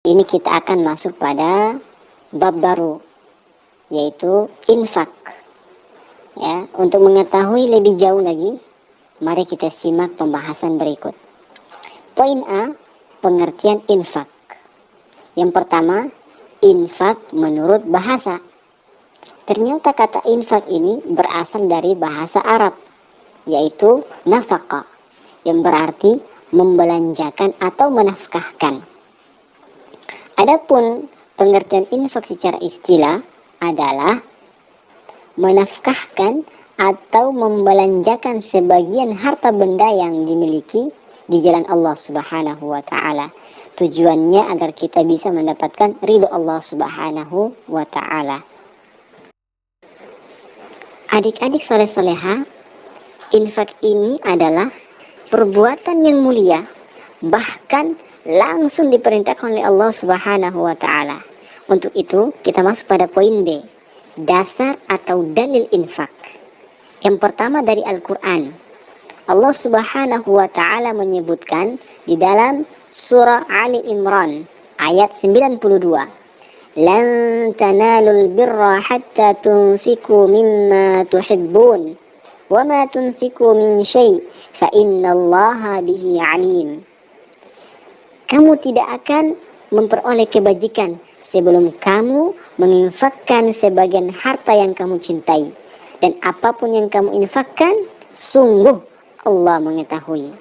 Ini kita akan masuk pada bab baru, yaitu infak. Ya, untuk mengetahui lebih jauh lagi, mari kita simak pembahasan berikut. Poin A, pengertian infak. Yang pertama, infak menurut bahasa. Ternyata kata infak ini berasal dari bahasa Arab, yaitu nafaqah, yang berarti membelanjakan atau menafkahkan. Adapun pengertian infak secara istilah adalah menafkahkan atau membelanjakan sebagian harta benda yang dimiliki di jalan Allah Subhanahu wa Ta'ala. Tujuannya agar kita bisa mendapatkan ridho Allah Subhanahu wa Ta'ala. Adik-adik soleh-soleha, infak ini adalah perbuatan yang mulia, bahkan langsung diperintahkan oleh Allah Subhanahu wa Ta'ala. Untuk itu kita masuk pada poin B, dasar atau dalil infak. Yang pertama dari Al-Quran. Allah Subhanahu wa Ta'ala menyebutkan di dalam surah Ali Imran ayat 92, lan tanalul birra hatta tunfiku mimma tuhibbun wa ma tunfiku min syai' fa innallaha bihi alim. Kamu tidak akan memperoleh kebajikan sebelum kamu menginfakkan sebagian harta yang kamu cintai. Dan apapun yang kamu infakkan, sungguh Allah mengetahui.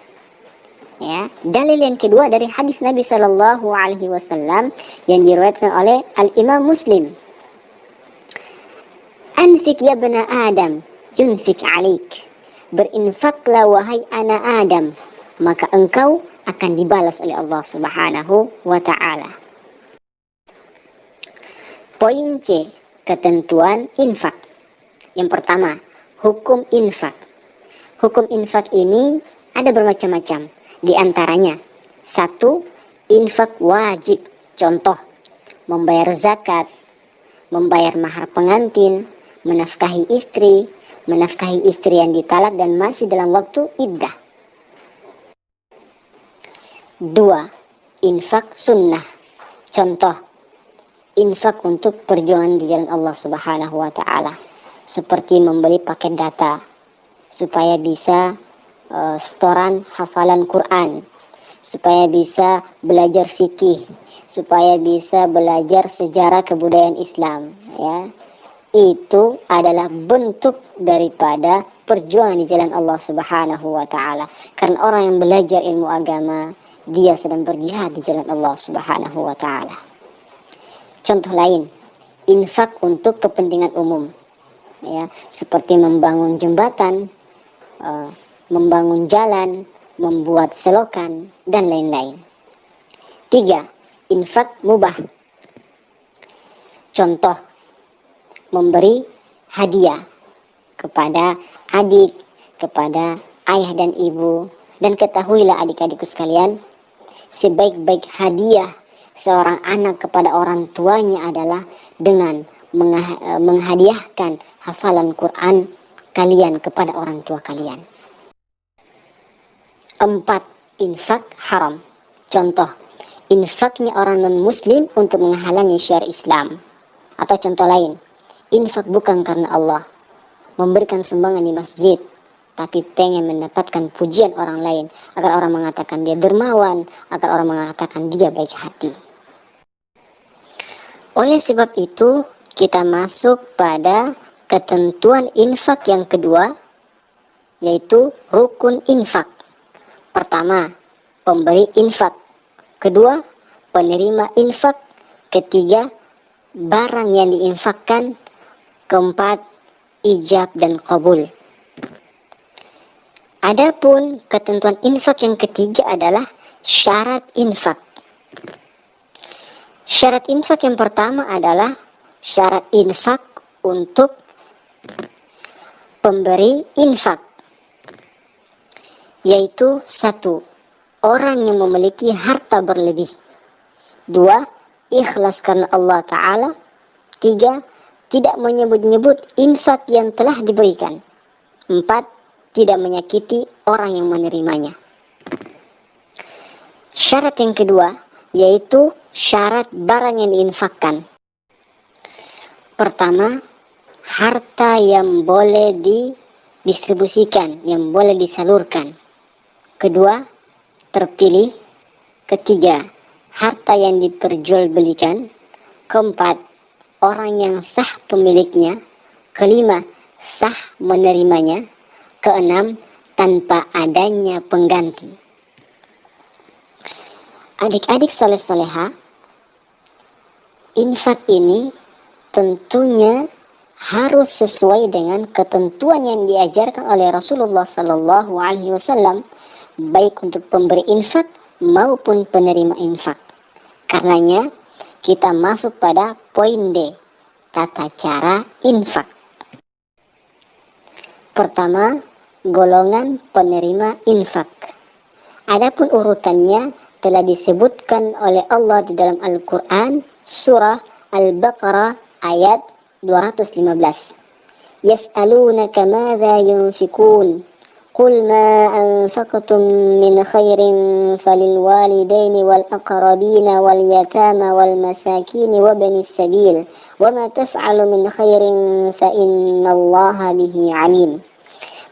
Ya, dalil yang kedua dari hadis Nabi Shallallahu Alaihi Wasallam yang diriwayatkan oleh Al Imam Muslim. Anfik ya bena Adam, yunfik alik. Berinfaklah wahai anak Adam, maka engkau akan dibalas oleh Allah Subhanahu wa Ta'ala. Poin C, ketentuan infak. Yang pertama, hukum infak. Hukum infak ini ada bermacam-macam. Di antaranya, 1. Infak wajib. Contoh, membayar zakat, membayar mahar pengantin, menafkahi istri yang ditalak dan masih dalam waktu iddah. 2. Infak sunnah. Contoh, infak untuk perjuangan di jalan Allah Subhanahu wa Ta'ala, seperti membeli paket data supaya bisa setoran hafalan Quran, supaya bisa belajar fikih, supaya bisa belajar sejarah kebudayaan Islam. Ya, itu adalah bentuk daripada perjuangan di jalan Allah Subhanahu wa Ta'ala. Karena orang yang belajar ilmu agama, dia sedang berjihad di jalan Allah Subhanahu wa Ta'ala. Contoh lain, infak untuk kepentingan umum, ya, seperti membangun jembatan, membangun jalan, membuat selokan, dan lain-lain. 3. Infak mubah. Contoh, memberi hadiah kepada adik, kepada ayah dan ibu. Dan ketahuilah adik-adikku sekalian, sebaik-baik hadiah seorang anak kepada orang tuanya adalah dengan menghadiahkan hafalan Quran kalian kepada orang tua kalian. 4. Infak haram. Contoh, infaknya orang non-muslim untuk menghalangi syariat Islam. Atau contoh lain, infak bukan karena Allah, memberikan sumbangan di masjid, tapi pengen mendapatkan pujian orang lain, agar orang mengatakan dia dermawan, agar orang mengatakan dia baik hati. Oleh sebab itu, kita masuk pada ketentuan infak yang kedua, yaitu rukun infak. Pertama, pemberi infak. Kedua, penerima infak. Ketiga, barang yang diinfakkan. Keempat, ijab dan qabul. Adapun ketentuan infak yang ketiga adalah syarat infak. Syarat infak yang pertama adalah syarat infak untuk pemberi infak, yaitu 1. Orang yang memiliki harta berlebih. 2. Ikhlas karena Allah Ta'ala. 3. Tidak menyebut-nyebut infak yang telah diberikan. 4. Tidak menyakiti orang yang menerimanya. Syarat yang kedua, yaitu syarat barang yang diinfakkan. Pertama, harta yang boleh didistribusikan, yang boleh disalurkan. Kedua, terpilih. Ketiga, harta yang diperjualbelikan. Keempat, orang yang sah pemiliknya. Kelima, sah menerimanya. Keenam, tanpa adanya pengganti. Adik-adik soleh-soleha, infak ini tentunya harus sesuai dengan ketentuan yang diajarkan oleh Rasulullah Sallallahu Alaihi Wasallam, baik untuk pemberi infak maupun penerima infak. Karenanya kita masuk pada poin D, tata cara infak. Pertama, golongan penerima infak. Adapun urutannya telah disebutkan oleh Allah di dalam Al-Quran, surah Al-Baqarah ayat 215. Yas'alunaka madza yunfikun. Qul ma anfaqtum min khairin falil walidaini wal aqrabina wal yatama wal masakin wa banis sabil. Wa ma taf'alu min khairin fa innallaha bihi alim.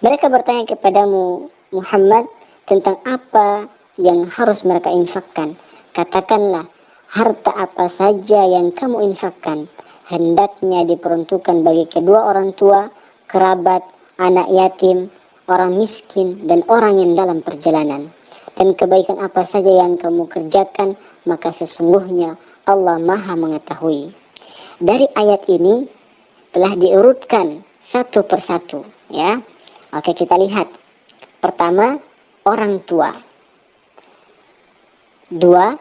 Mereka bertanya kepadamu Muhammad tentang apa yang harus mereka infakkan. Katakanlah, harta apa saja yang kamu infakkan hendaknya diperuntukkan bagi kedua orang tua, kerabat, anak yatim, orang miskin, dan orang yang dalam perjalanan. Dan kebaikan apa saja yang kamu kerjakan, maka sesungguhnya Allah Maha mengetahui. Dari ayat ini telah diurutkan satu persatu, ya. Oke, kita lihat. Pertama, orang tua. Dua,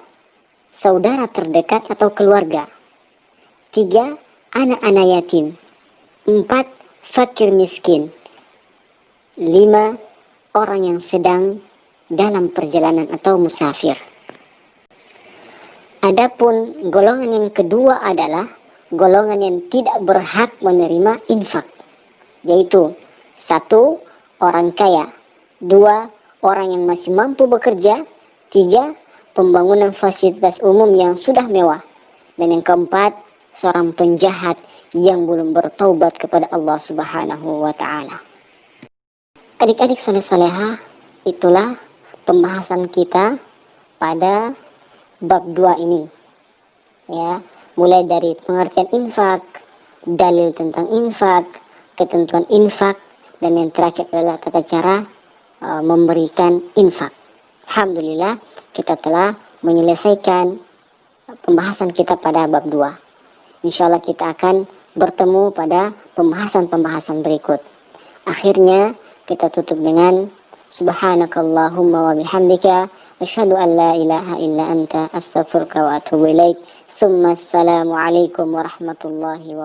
saudara terdekat atau keluarga. Tiga, anak-anak yatim. Empat, fakir miskin. Lima, orang yang sedang dalam perjalanan atau musafir. Adapun golongan yang kedua adalah golongan yang tidak berhak menerima infak, yaitu satu, orang kaya. Dua, orang yang masih mampu bekerja. Tiga, pembangunan fasilitas umum yang sudah mewah. Dan yang keempat, seorang penjahat yang belum bertaubat kepada Allah Subhanahu wa Ta'ala. Adik-adik saleh-salehah, itulah pembahasan kita pada bab 2 ini. Ya, mulai dari pengertian infak, dalil tentang infak, ketentuan infak, dan yang terakhir adalah tata cara memberikan infak. Alhamdulillah, kita telah menyelesaikan pembahasan kita pada bab 2. Insyaallah kita akan bertemu pada pembahasan-pembahasan berikut. Akhirnya kita tutup dengan subhanakallahumma wa bihamdika asyhadu an la ilaha illa anta astaghfiruka wa atubu ilaik. Assalamualaikum warahmatullahi wabarakatuh.